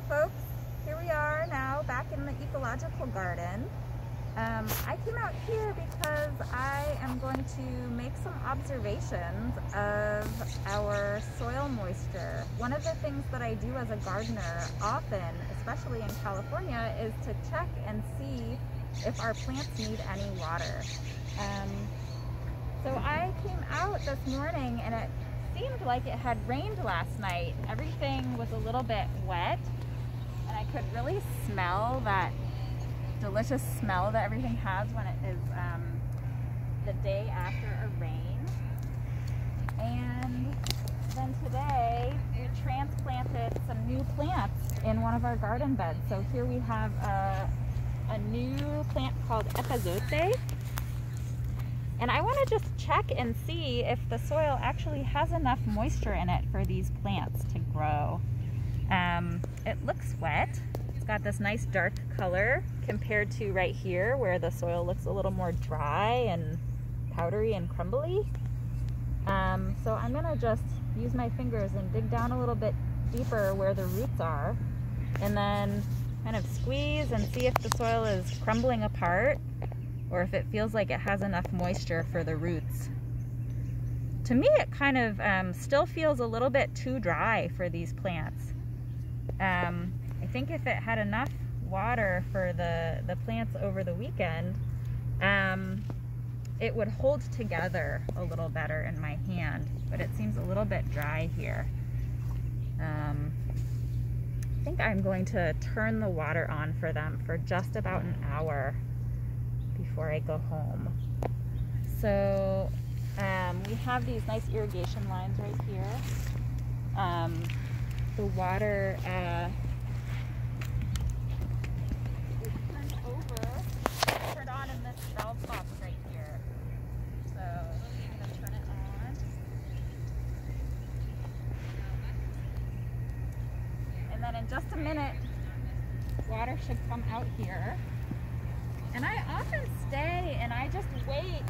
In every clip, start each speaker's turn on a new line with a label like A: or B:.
A: folks, here we are now back in the ecological garden. I came out here because I am going to make some observations of our soil moisture. One of the things that I do as a gardener often, especially in California, is to check and see if our plants need any water. So I came out this morning and it seemed like it had rained last night. Everything was a little bit wet and I could really smell that delicious smell that everything has when it is the day after a rain. And then today we transplanted some new plants in one of our garden beds. So here we have a new plant called epazote. And I want to just check and see if the soil actually has enough moisture in it for these plants to grow. It looks wet. It's got this nice dark color compared to right here where the soil looks a little more dry and powdery and crumbly. So I'm going to just use my fingers and dig down a little bit deeper where the roots are and then kind of squeeze and see if the soil is crumbling apart or if it feels like it has enough moisture for the roots. To me, it kind of still feels a little bit too dry for these plants. I think if it had enough water for the plants over the weekend, it would hold together a little better in my hand, but it seems a little bit dry here. I think I'm going to turn the water on for them for just about an hour before I go home. So we have these nice irrigation lines right here. The water is turned on in this valve box right here. So I'm going to turn it on. And then in just a minute, water should come out here. And I often stay and I just wait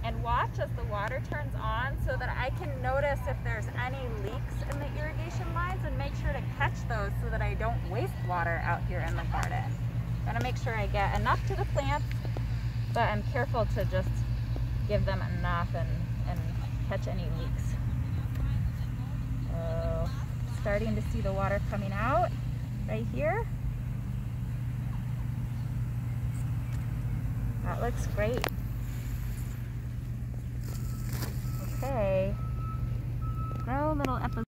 A: and watch as the water turns on so that I can notice if there's any leaks in the irrigation lines and make sure to catch those so that I don't waste water out here in the garden. Gotta make sure I get enough to the plants, but I'm careful to just give them enough and catch any leaks. So, starting to see the water coming out right here. That looks great. Okay. Grow little episode.